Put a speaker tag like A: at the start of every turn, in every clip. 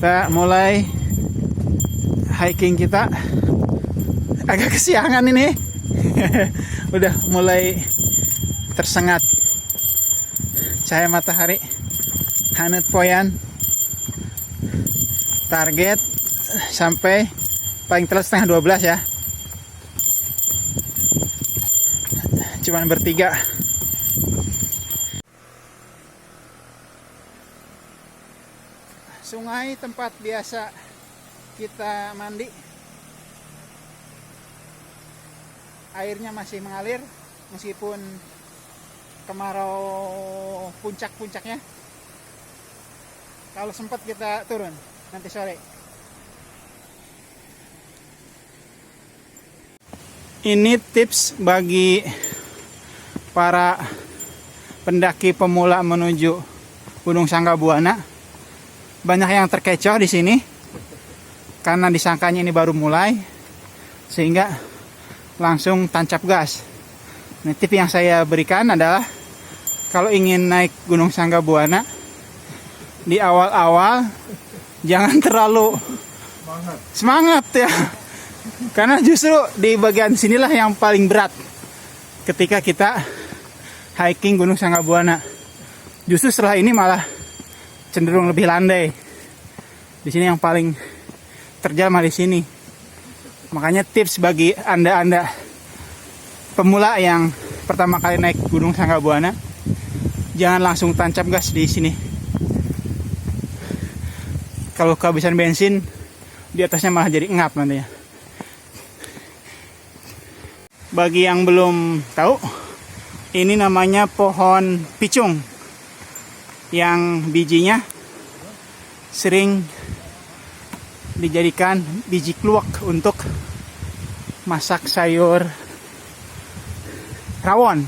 A: Kita mulai hiking kita. Agak kesiangan ini. Udah mulai tersengat cahaya matahari. Hanut poyan. Target sampai paling telat setengah 12 ya. Cuman bertiga. Sungai tempat biasa kita mandi. Airnya masih mengalir meskipun kemarau puncak-puncaknya. Kalau sempat kita turun nanti sore. Ini tips bagi para pendaki pemula menuju Gunung Sanggabuana. Banyak yang terkecoh di sini karena disangkanya ini baru mulai, sehingga langsung tancap gas. Nah, tip yang saya berikan adalah kalau ingin naik Gunung Sanggabuana, di awal-awal jangan terlalu semangat ya. Karena justru di bagian sinilah yang paling berat ketika kita hiking Gunung Sanggabuana. Justru setelah ini malah cenderung lebih landai. Di sini yang paling terjal malah di sini. Makanya tips bagi Anda pemula yang pertama kali naik Gunung Sanggabuana, jangan langsung tancap gas di sini. Kalau kehabisan bensin, di atasnya malah jadi ngap nantinya. Bagi yang belum tahu, ini namanya pohon picung yang bijinya sering dijadikan biji kluwak untuk masak sayur rawon.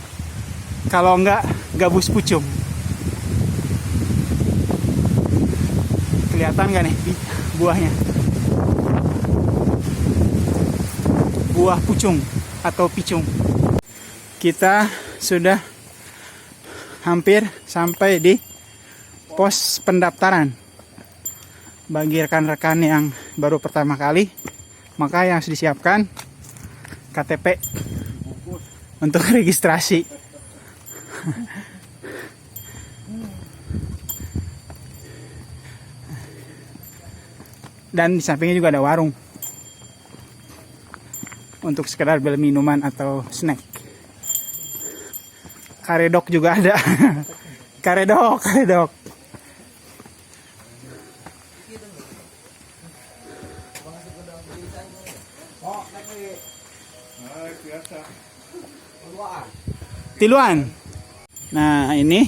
A: Kalau enggak, gabus pucung. Kelihatan gak nih buahnya? Buah pucung atau picung. Kita sudah hampir sampai di pos pendaftaran. Bagi rekan-rekan yang baru pertama kali, maka yang harus disiapkan KTP untuk registrasi. Dan di sampingnya juga ada warung untuk sekedar beli minuman atau snack. Karedok juga ada. Karedok. Tiluan. Nah, ini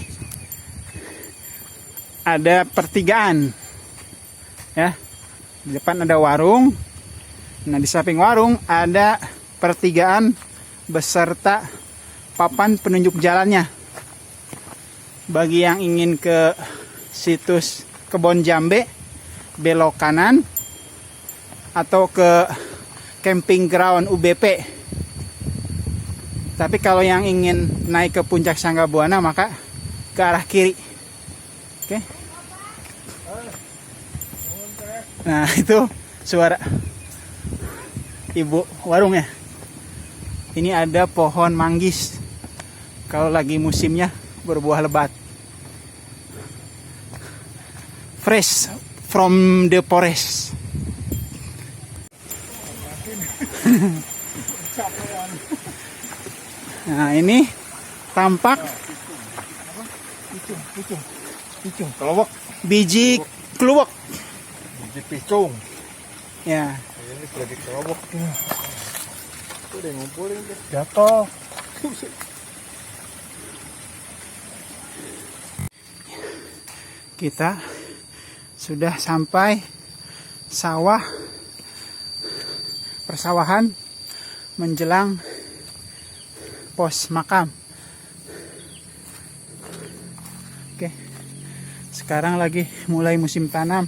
A: ada pertigaan. Ya. Di depan ada warung. Nah, di samping warung ada pertigaan beserta papan penunjuk jalannya. Bagi yang ingin ke situs Kebon Jambe, belok kanan, atau ke camping ground UBP. Tapi kalau yang ingin naik ke puncak Sanggabuana, maka ke arah kiri. Oke. Nah, itu suara ibu warung ya. Ini ada pohon manggis. Kalau lagi musimnya berbuah lebat. Fresh from the forest. Nah, ini tampak
B: picung keluwak,
A: biji kluwak.
B: biji picung.
A: Ya.
B: Ini lagi keluwak. Tuh udah ngumpulin deh. Jatuh.
A: Kita sudah sampai sawah persawahan menjelang pos makam. Oke. Sekarang lagi mulai musim tanam.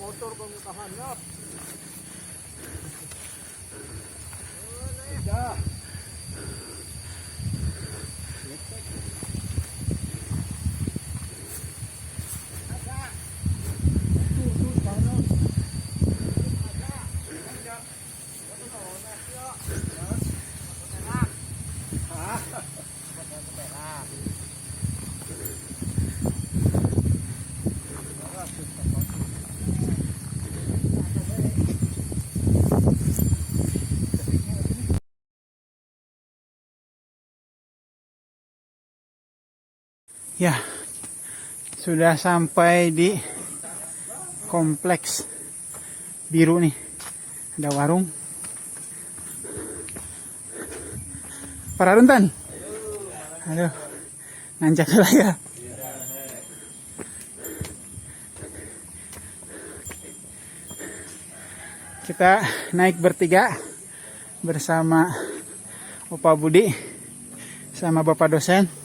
B: Motor pengutahannya.
A: Ya, sudah sampai di kompleks biru nih. Ada warung. Para runtan. Aduh, nanjak lah ya. Kita naik bertiga bersama Opa Budi sama Bapak dosen.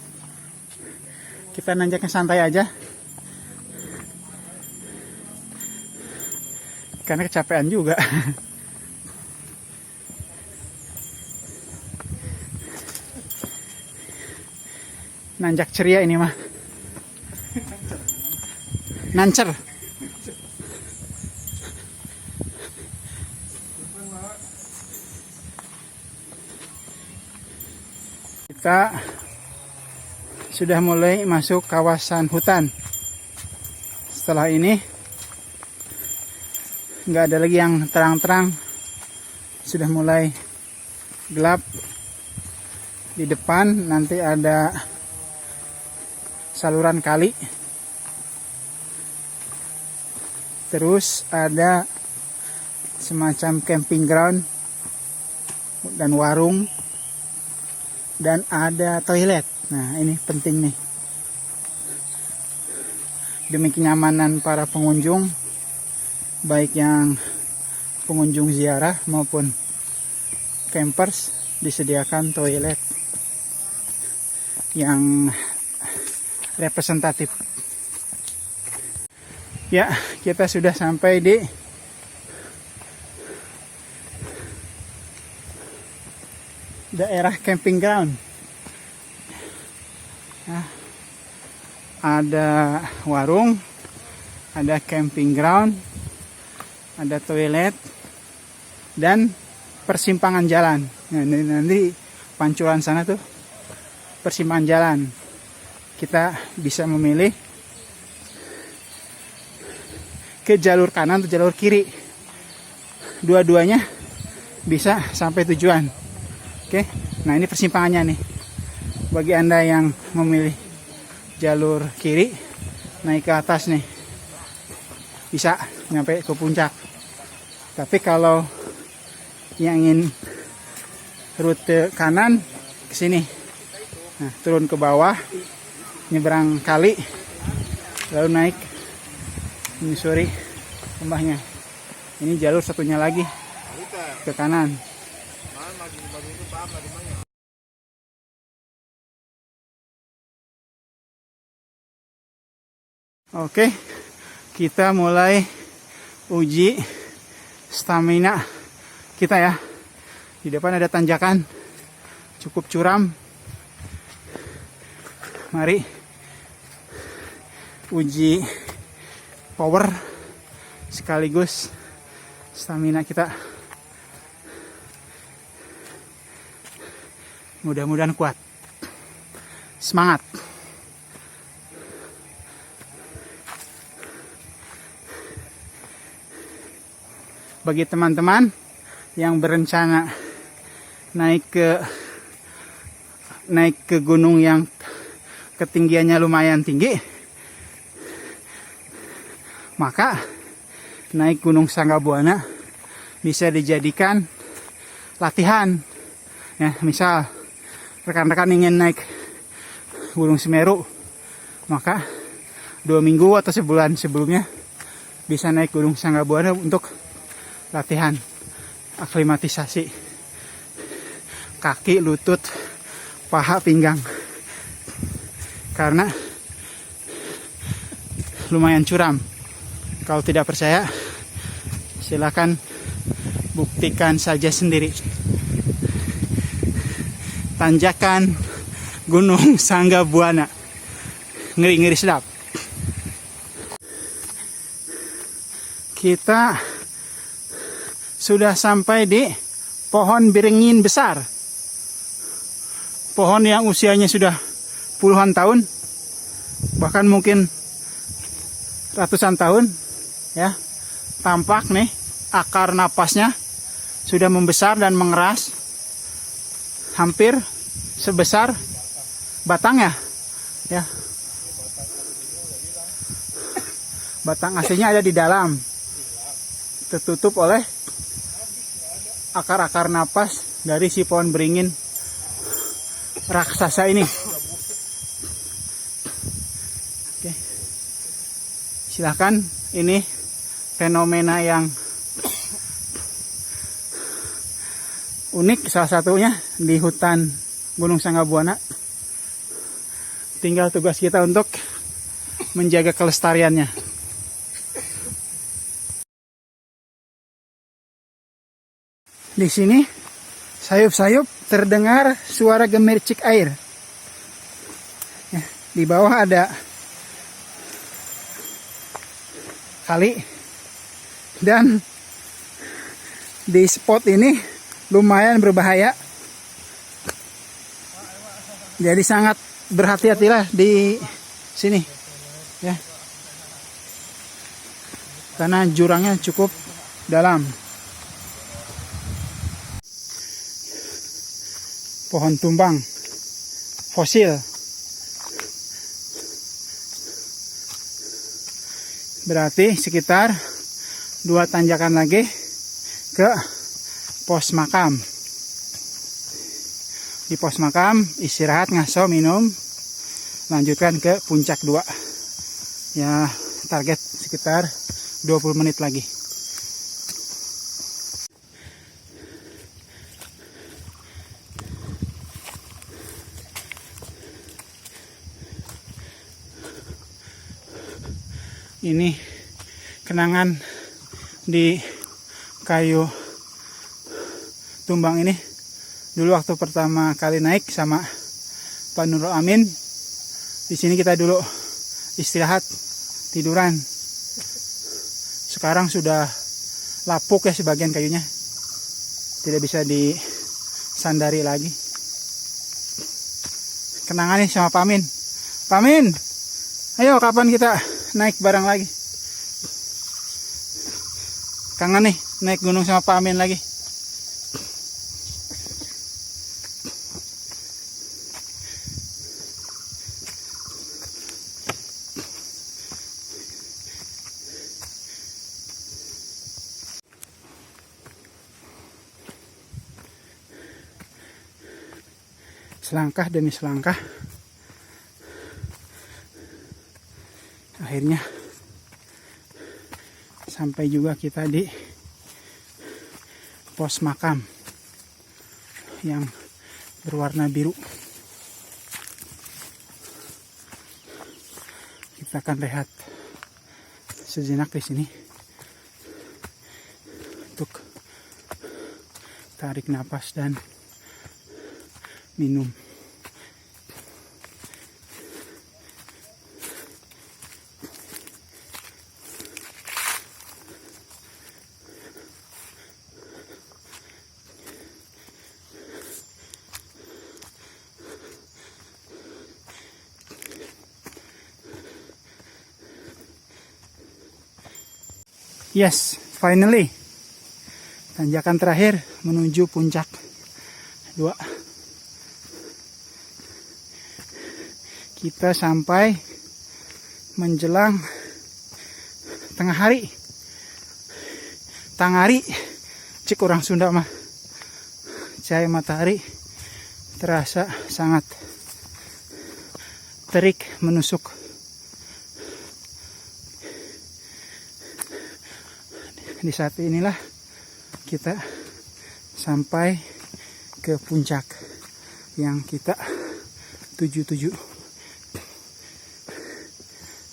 A: Kita nanjaknya santai aja karena kecapean juga. Nanjak ceria ini mah. Nancer. Kita sudah mulai masuk kawasan hutan. Setelah ini nggak ada lagi yang terang-terang, sudah mulai gelap. Di depan nanti ada saluran kali, terus ada semacam camping ground dan warung, dan ada toilet. Nah, ini penting nih demi kenyamanan para pengunjung, baik yang pengunjung ziarah maupun campers, disediakan toilet yang representatif. Ya, kita sudah sampai di daerah camping ground. Nah, ada warung, ada camping ground, ada toilet, dan persimpangan jalan. Nah, nanti pancuran sana tuh persimpangan jalan. Kita bisa memilih ke jalur kanan atau jalur kiri. Dua-duanya bisa sampai tujuan. Oke, nah ini persimpangannya nih. Bagi Anda yang memilih jalur kiri, naik ke atas nih, bisa nyampe ke puncak. Tapi kalau yang ingin rute kanan, ke sini. Nah, turun ke bawah, nyebrang kali, lalu naik menyusuri lembahnya. Ini jalur satunya lagi ke kanan. Oke, kita mulai uji stamina kita ya. Di depan ada tanjakan cukup curam. Mari uji power sekaligus stamina kita. Mudah-mudahan kuat. Semangat. Bagi teman-teman yang berencana naik ke gunung yang ketinggiannya lumayan tinggi, maka naik Gunung Sanggabuana bisa dijadikan latihan. Ya, misal rekan-rekan ingin naik Gunung Semeru, maka 2 minggu atau sebulan sebelumnya bisa naik Gunung Sanggabuana untuk latihan aklimatisasi kaki, lutut, paha, pinggang, karena lumayan curam. Kalau tidak percaya, silakan buktikan saja sendiri. Tanjakan Gunung Sanggabuana, ngeri-ngeri sedap. Kita sudah sampai di pohon beringin besar. Pohon yang usianya sudah puluhan tahun, bahkan mungkin ratusan tahun ya. Tampak nih akar napasnya sudah membesar dan mengeras, hampir sebesar batangnya ya. Batang aslinya ada di dalam, tertutup oleh akar-akar napas dari si pohon beringin raksasa ini. Oke. Silahkan, ini fenomena yang unik salah satunya di hutan Gunung Sanggabuana. Tinggal tugas kita untuk menjaga kelestariannya. Di sini sayup-sayup terdengar suara gemericik air. Ya, di bawah ada kali, dan di spot ini lumayan berbahaya. Jadi sangat berhati-hatilah di sini, ya, karena jurangnya cukup dalam. Pohon tumbang fosil. Berarti sekitar 2 tanjakan lagi ke pos makam. Di pos makam istirahat, ngaso, minum, lanjutkan ke puncak 2. Ya, target sekitar 20 menit lagi. Ini kenangan di kayu tumbang ini. Dulu waktu pertama kali naik sama Pak Nurul Amin, di sini kita dulu istirahat, tiduran. Sekarang sudah lapuk ya sebagian kayunya, tidak bisa disandari lagi. Kenangan nih sama Pak Amin. Pak Amin, ayo kapan kita naik bareng lagi? Kangen nih naik gunung sama Pak Amin lagi. Selangkah demi selangkah, akhirnya sampai juga kita di pos makam yang berwarna biru. Kita akan rehat sejenak di sini untuk tarik napas dan minum. Yes, finally. Tanjakan terakhir menuju puncak 2. Kita sampai menjelang tengah hari. Tangari, cik orang Sunda mah. Cahaya matahari terasa sangat terik menusuk. Di saat inilah kita sampai ke puncak yang kita tuju.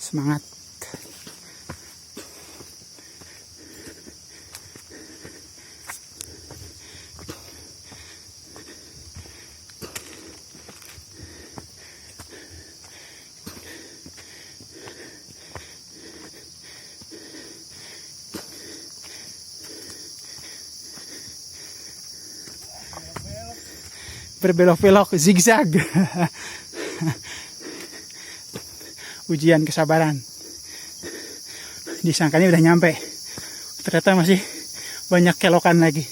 A: Semangat. Berbelok-belok, zigzag. Ujian kesabaran. Disangkanya udah nyampe, ternyata masih banyak kelokan lagi.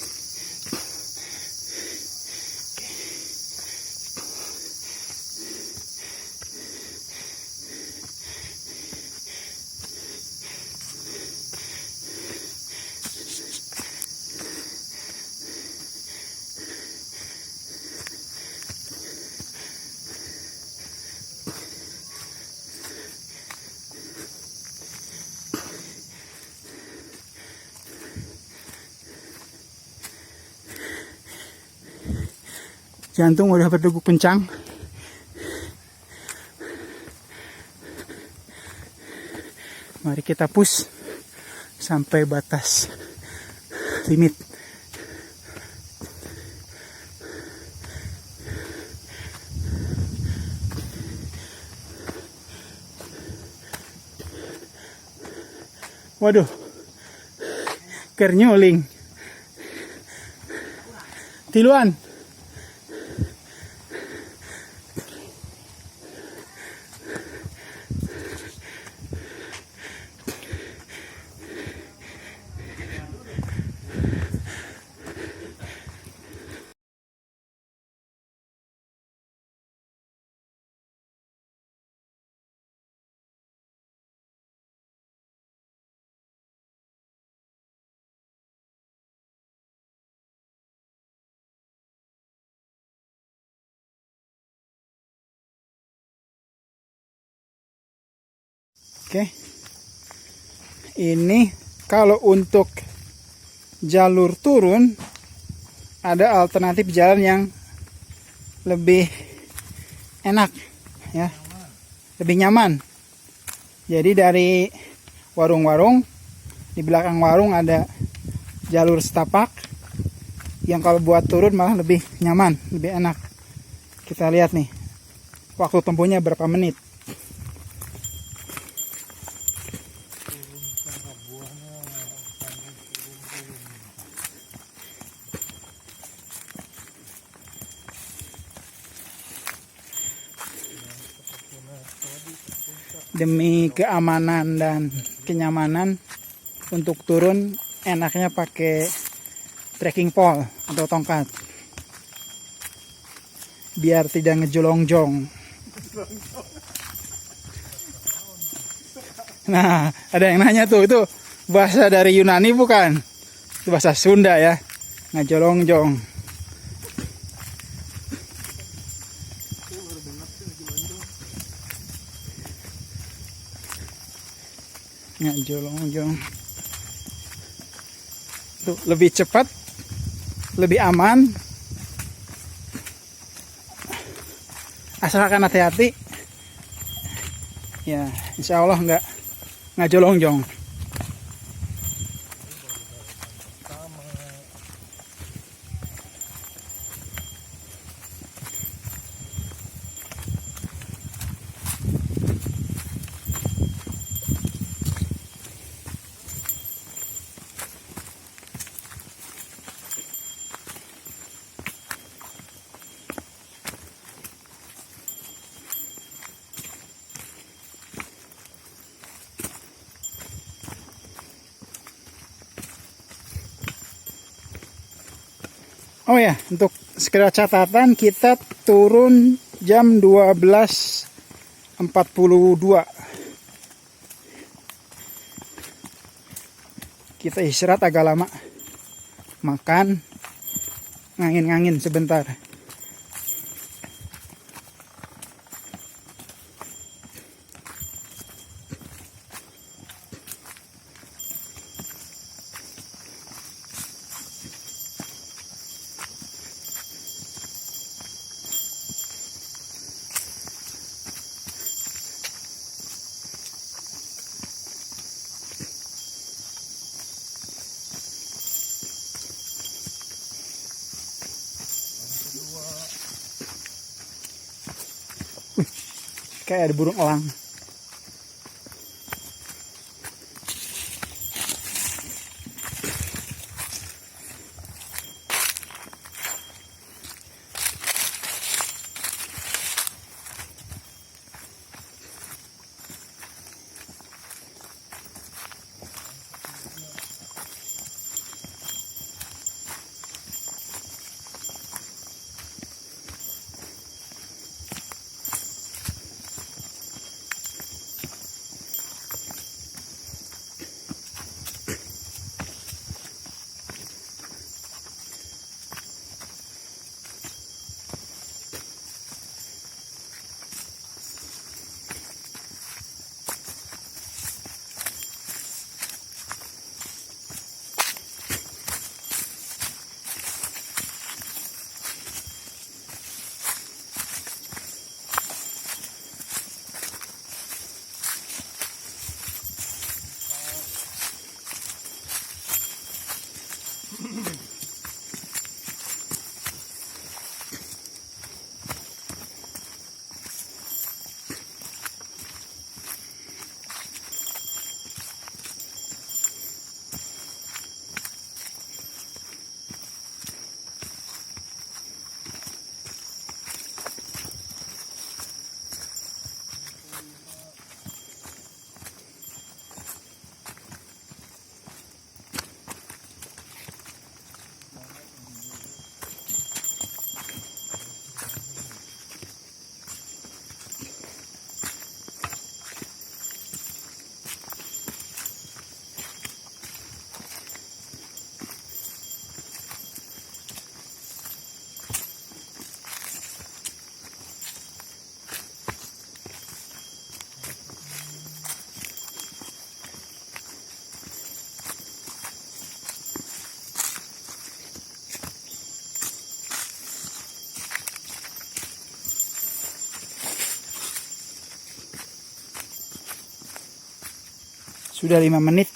A: Jantung udah berdegup kencang. Mari kita push sampai batas limit. Waduh, kernyuling. Tiluan. Oke. Ini kalau untuk jalur turun ada alternatif jalan yang lebih enak ya. Lebih nyaman. Jadi dari warung-warung, di belakang warung ada jalur setapak yang kalau buat turun malah lebih nyaman, lebih enak. Kita lihat nih. Waktu tempuhnya berapa menit. Demi keamanan dan kenyamanan untuk turun enaknya pakai trekking pole atau tongkat biar tidak ngejolong-jong. Nah, ada yang nanya tuh, itu bahasa dari Yunani bukan? Itu bahasa Sunda ya, ngejolong-jong. Ngejolong-jong. Tuh, lebih cepat, lebih aman. Asalkan hati-hati. Ya, insya Allah nggak jolong-jong. Oh ya, untuk sekedar catatan kita turun jam 12.42. Kita istirahat agak lama. Makan, ngangin-ngangin sebentar. Kayak ada burung elang. Sudah 5 menit.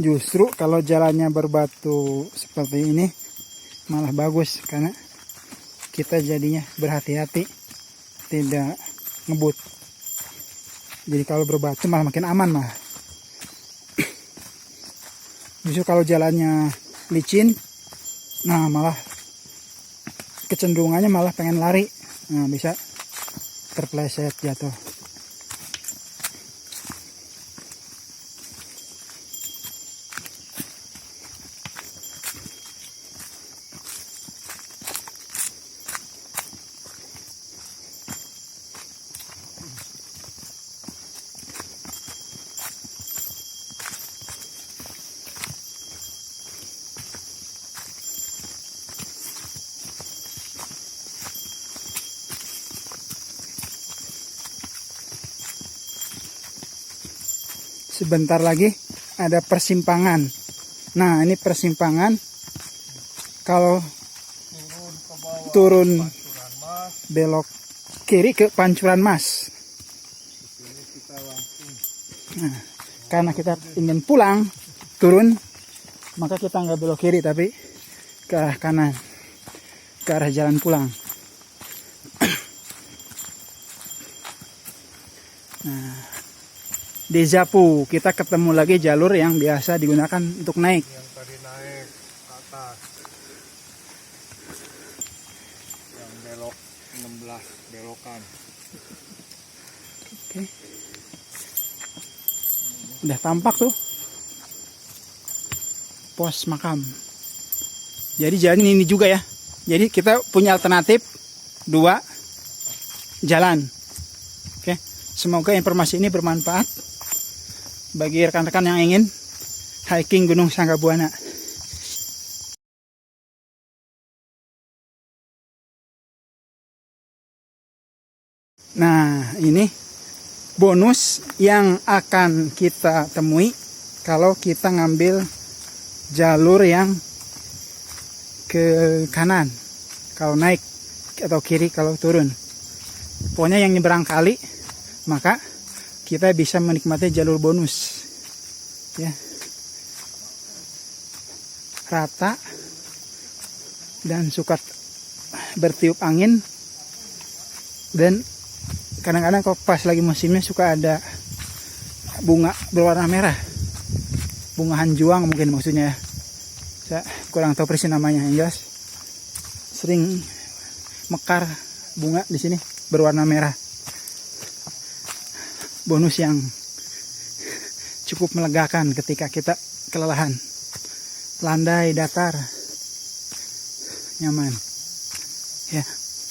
A: Justru kalau jalannya berbatu seperti ini malah bagus, karena kita jadinya berhati-hati tidak ngebut. Jadi kalau berbatu malah makin aman malah. Justru kalau jalannya licin, nah malah kecenderungannya malah pengen lari, nah bisa terpleset jatuh. Sebentar lagi ada persimpangan. Nah, ini persimpangan. Kalau turun belok kiri ke Pancuran Mas. Nah, karena kita ingin pulang, turun, maka kita nggak belok kiri tapi ke arah kanan, ke arah jalan pulang. Nah, Dejapu, kita ketemu lagi jalur yang biasa digunakan untuk naik.
B: Yang tadi naik ke atas. Yang belok 16 belokan.
A: Oke. Udah tampak tuh pos makam. Jadi jalan ini juga ya. Jadi kita punya alternatif 2 jalan. Oke. Semoga informasi ini bermanfaat bagi rekan-rekan yang ingin hiking Gunung Sanggabuana. Nah, ini bonus yang akan kita temui kalau kita ngambil jalur yang ke kanan kalau naik atau kiri kalau turun. Pokoknya yang nyeberang kali, maka kita bisa menikmati jalur bonus ya, rata dan suka bertiup angin, dan kadang-kadang kalau pas lagi musimnya suka ada bunga berwarna merah, bunga hanjuang mungkin maksudnya ya. Saya kurang tahu persis namanya, yang jelas sering mekar bunga di sini berwarna merah. Bonus yang cukup melegakan ketika kita kelelahan. Landai, datar, nyaman. Ya.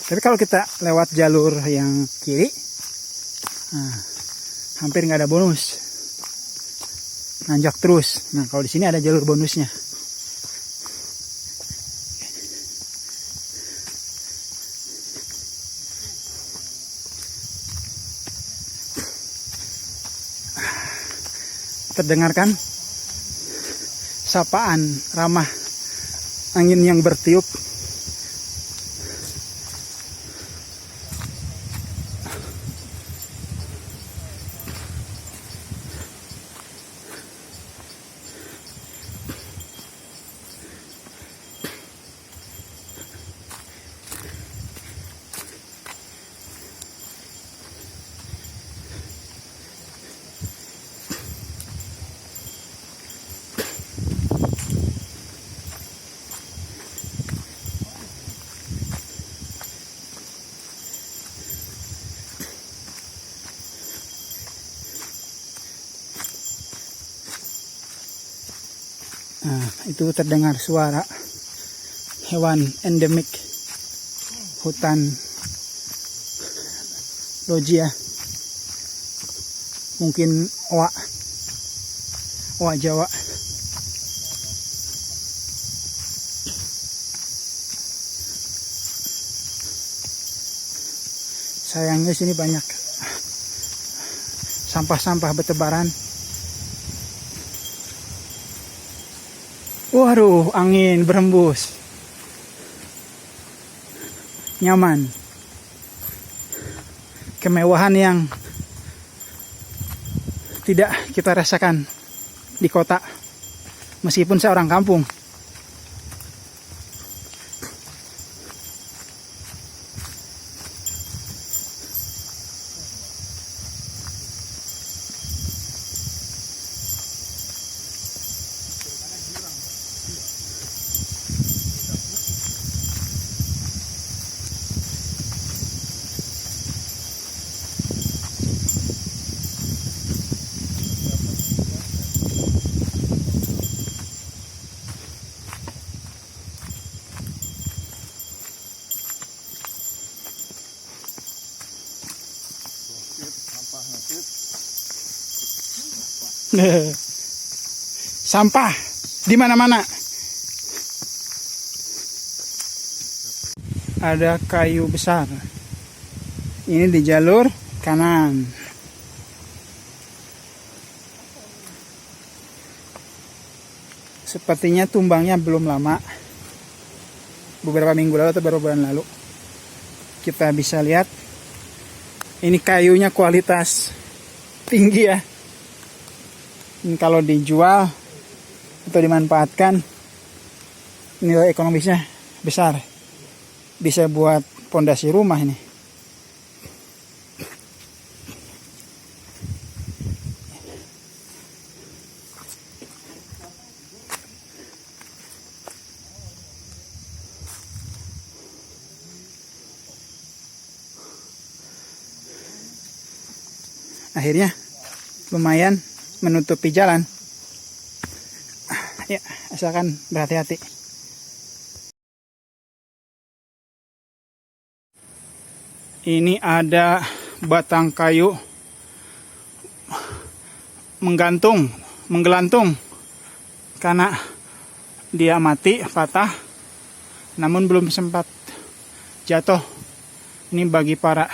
A: Tapi kalau kita lewat jalur yang kiri, nah, hampir nggak ada bonus. Nanjak terus. Nah, kalau di sini ada jalur bonusnya. Terdengarkan sapaan ramah angin yang bertiup. Nah, itu terdengar suara hewan endemik hutan loggia. Mungkin owa Jawa. Sayangnya sini banyak sampah-sampah bertebaran. Waduh, angin berembus. Nyaman. Kemewahan yang tidak kita rasakan di kota. Meskipun saya orang kampung. Sampah di mana-mana. Ada kayu besar. Ini di jalur kanan. Sepertinya tumbangnya belum lama. Beberapa minggu lalu atau beberapa bulan lalu. Kita bisa lihat ini kayunya kualitas tinggi ya. Kalau dijual atau dimanfaatkan, nilai ekonomisnya besar. Bisa buat pondasi rumah ini. Akhirnya lumayan menutupi jalan. Ya, asalkan berhati-hati. Ini ada batang kayu menggelantung karena dia mati, patah, namun belum sempat jatuh. Ini bagi para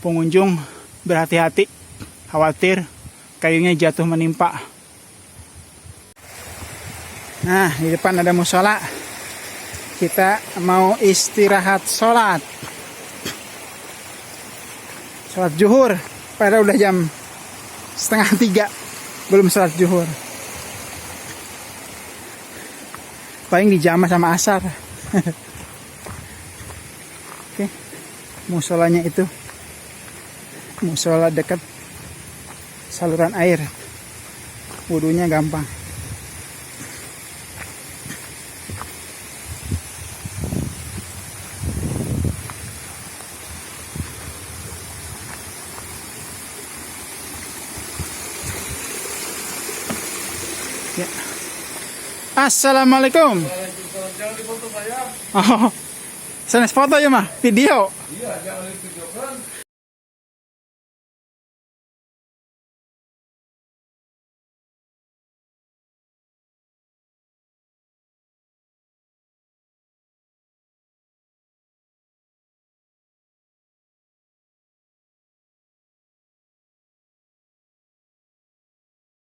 A: pengunjung berhati-hati. Khawatir kayunya jatuh menimpa. Nah, di depan ada musola. Kita mau istirahat sholat zuhur. Padahal udah jam 2:30 belum sholat zuhur. Paling dijamah sama asar. Oke, musolanya itu musola dekat saluran air, wudunya gampang. Ya. Assalamualaikum. Oh. Sanes foto ya mah, video.
B: Iya, jangan video kan.